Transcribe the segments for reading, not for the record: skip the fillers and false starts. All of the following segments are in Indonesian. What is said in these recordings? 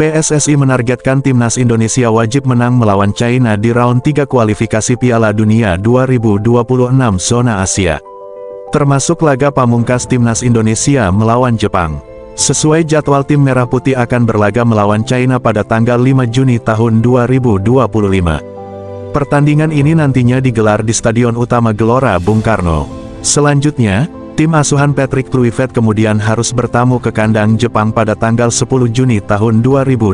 PSSI menargetkan timnas Indonesia wajib menang melawan China di round 3 kualifikasi Piala Dunia 2026 zona Asia. Termasuk laga pamungkas timnas Indonesia melawan Jepang. Sesuai jadwal, tim Merah Putih akan berlaga melawan China pada tanggal 5 Juni tahun 2025. Pertandingan ini nantinya digelar di Stadion Utama Gelora Bung Karno. Selanjutnya, tim asuhan Patrick Kluivert kemudian harus bertamu ke kandang Jepang pada tanggal 10 Juni tahun 2025.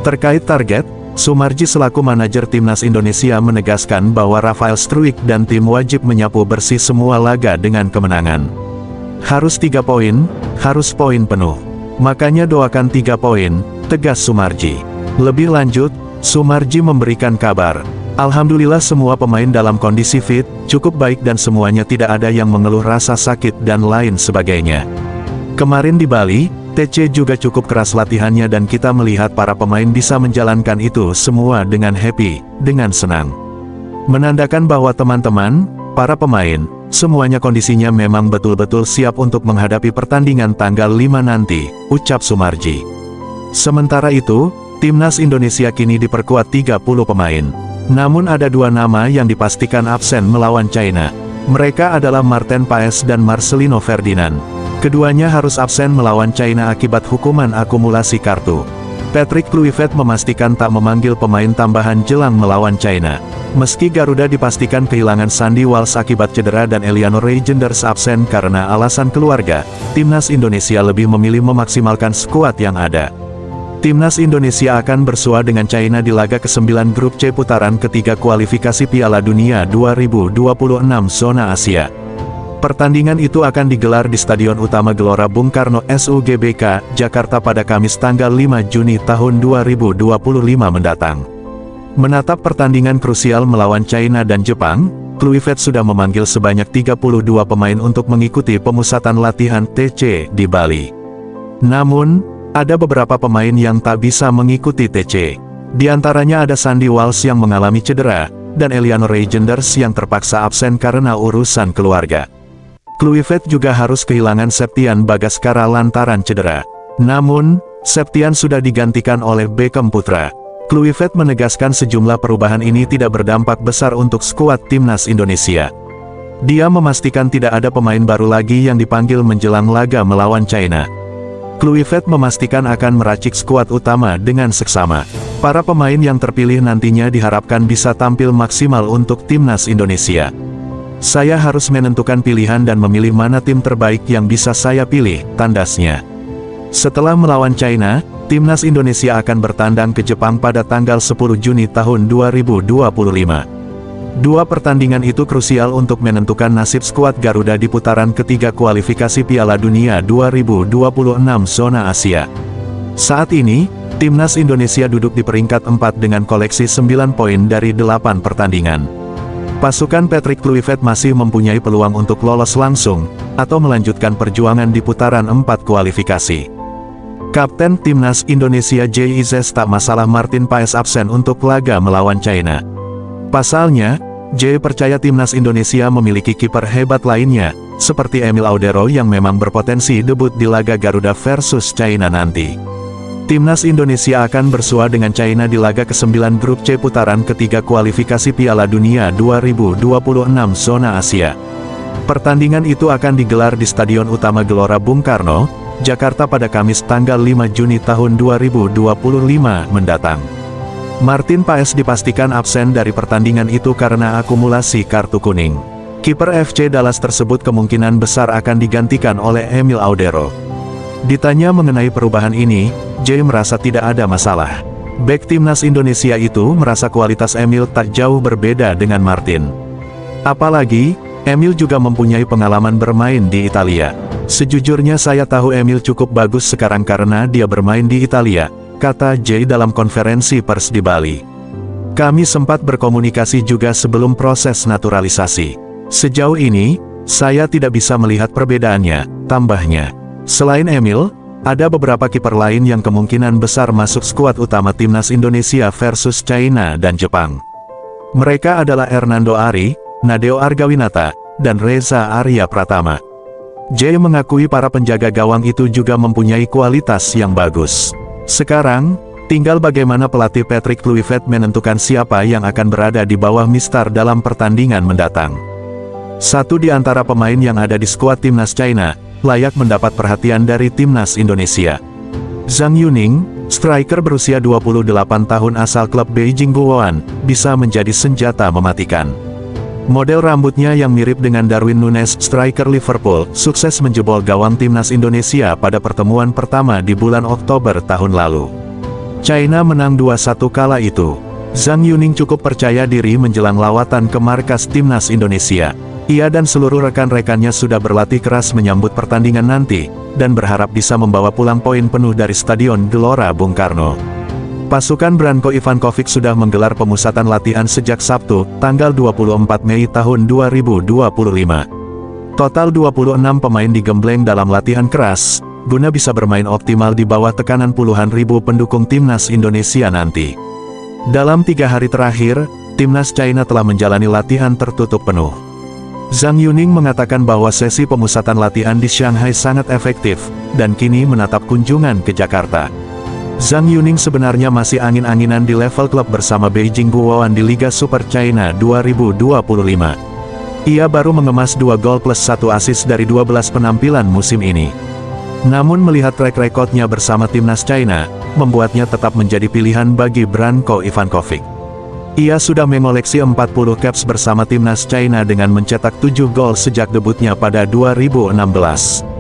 Terkait target, Soemarji selaku manajer timnas Indonesia menegaskan bahwa Rafael Struijk dan tim wajib menyapu bersih semua laga dengan kemenangan. Harus 3 poin, harus poin penuh. Makanya doakan 3 poin, tegas Soemarji. Lebih lanjut, Soemarji memberikan kabar, "Alhamdulillah semua pemain dalam kondisi fit, cukup baik dan semuanya tidak ada yang mengeluh rasa sakit dan lain sebagainya. Kemarin di Bali, TC juga cukup keras latihannya dan kita melihat para pemain bisa menjalankan itu semua dengan happy, dengan senang. Menandakan bahwa teman-teman, para pemain, semuanya kondisinya memang betul-betul siap untuk menghadapi pertandingan tanggal 5 nanti," ucap Soemarji. Sementara itu, timnas Indonesia kini diperkuat 30 pemain. Namun ada 2 nama yang dipastikan absen melawan China. Mereka adalah Marten Paes dan Marcelino Ferdinand. Keduanya harus absen melawan China akibat hukuman akumulasi kartu. Patrick Kluivert memastikan tak memanggil pemain tambahan jelang melawan China. Meski Garuda dipastikan kehilangan Sandy Walsh akibat cedera dan Eliano Reijenders absen karena alasan keluarga, timnas Indonesia lebih memilih memaksimalkan skuad yang ada. Timnas Indonesia akan bersua dengan China di laga ke-9 grup C putaran ketiga kualifikasi Piala Dunia 2026 zona Asia. Pertandingan itu akan digelar di Stadion Utama Gelora Bung Karno SUGBK, Jakarta pada Kamis tanggal 5 Juni tahun 2025 mendatang. Menatap pertandingan krusial melawan China dan Jepang, Kluivert sudah memanggil sebanyak 32 pemain untuk mengikuti pemusatan latihan TC di Bali. Namun, ada beberapa pemain yang tak bisa mengikuti TC. Di antaranya ada Sandy Walsh yang mengalami cedera, dan Eliano Reijenders yang terpaksa absen karena urusan keluarga. Kluivert juga harus kehilangan Septian Bagaskara lantaran cedera. Namun, Septian sudah digantikan oleh Beckham Putra. Kluivert menegaskan sejumlah perubahan ini tidak berdampak besar untuk skuad timnas Indonesia. Dia memastikan tidak ada pemain baru lagi yang dipanggil menjelang laga melawan China. Kluivert memastikan akan meracik skuad utama dengan seksama. Para pemain yang terpilih nantinya diharapkan bisa tampil maksimal untuk timnas Indonesia. "Saya harus menentukan pilihan dan memilih mana tim terbaik yang bisa saya pilih," tandasnya. Setelah melawan China, timnas Indonesia akan bertandang ke Jepang pada tanggal 10 Juni tahun 2025. 2 pertandingan itu krusial untuk menentukan nasib skuad Garuda di putaran ketiga kualifikasi Piala Dunia 2026 zona Asia. Saat ini, timnas Indonesia duduk di peringkat 4 dengan koleksi 9 poin dari 8 pertandingan. Pasukan Patrick Kluivert masih mempunyai peluang untuk lolos langsung, atau melanjutkan perjuangan di putaran 4 kualifikasi. Kapten timnas Indonesia JIZ tak masalah Marten Paes absen untuk laga melawan China. Pasalnya, J percaya timnas Indonesia memiliki kiper hebat lainnya, seperti Emil Audero yang memang berpotensi debut di laga Garuda versus China nanti. Timnas Indonesia akan bersua dengan China di laga ke-9 grup C putaran ketiga kualifikasi Piala Dunia 2026 zona Asia. Pertandingan itu akan digelar di Stadion Utama Gelora Bung Karno, Jakarta pada Kamis tanggal 5 Juni tahun 2025 mendatang. Marten Paes dipastikan absen dari pertandingan itu karena akumulasi kartu kuning. Kiper FC Dallas tersebut kemungkinan besar akan digantikan oleh Emil Audero. Ditanya mengenai perubahan ini, J merasa tidak ada masalah. Bek timnas Indonesia itu merasa kualitas Emil tak jauh berbeda dengan Marten. Apalagi, Emil juga mempunyai pengalaman bermain di Italia. "Sejujurnya saya tahu Emil cukup bagus sekarang karena dia bermain di Italia," kata J dalam konferensi pers di Bali. "Kami sempat berkomunikasi juga sebelum proses naturalisasi. Sejauh ini, saya tidak bisa melihat perbedaannya," tambahnya. Selain Emil, ada beberapa kiper lain yang kemungkinan besar masuk skuad utama timnas Indonesia versus China dan Jepang. Mereka adalah Hernando Ari, Nadeo Argawinata, dan Reza Arya Pratama. J mengakui para penjaga gawang itu juga mempunyai kualitas yang bagus. Sekarang, tinggal bagaimana pelatih Patrick Kluivert menentukan siapa yang akan berada di bawah Mister dalam pertandingan mendatang. Satu di antara pemain yang ada di skuad timnas China, layak mendapat perhatian dari timnas Indonesia. Zhang Yuning, striker berusia 28 tahun asal klub Beijing Guoan, bisa menjadi senjata mematikan. Model rambutnya yang mirip dengan Darwin Núñez, striker Liverpool, sukses menjebol gawang timnas Indonesia pada pertemuan pertama di bulan Oktober tahun lalu. China menang 2-1 kala itu. Zhang Yuning cukup percaya diri menjelang lawatan ke markas timnas Indonesia. Ia dan seluruh rekan-rekannya sudah berlatih keras menyambut pertandingan nanti, dan berharap bisa membawa pulang poin penuh dari Stadion Gelora Bung Karno. Pasukan Branko Ivankovic sudah menggelar pemusatan latihan sejak Sabtu, tanggal 24 Mei tahun 2025. Total 26 pemain digembleng dalam latihan keras, guna bisa bermain optimal di bawah tekanan puluhan ribu pendukung timnas Indonesia nanti. Dalam 3 hari terakhir, timnas China telah menjalani latihan tertutup penuh. Zhang Yuning mengatakan bahwa sesi pemusatan latihan di Shanghai sangat efektif, dan kini menatap kunjungan ke Jakarta. Zhang Yuning sebenarnya masih angin-anginan di level klub bersama Beijing Guoan di Liga Super China 2025. Ia baru mengemas 2 gol plus 1 assist dari 12 penampilan musim ini. Namun melihat track recordnya bersama timnas China, membuatnya tetap menjadi pilihan bagi Branko Ivankovic. Ia sudah mengoleksi 40 caps bersama timnas China dengan mencetak 7 gol sejak debutnya pada 2016.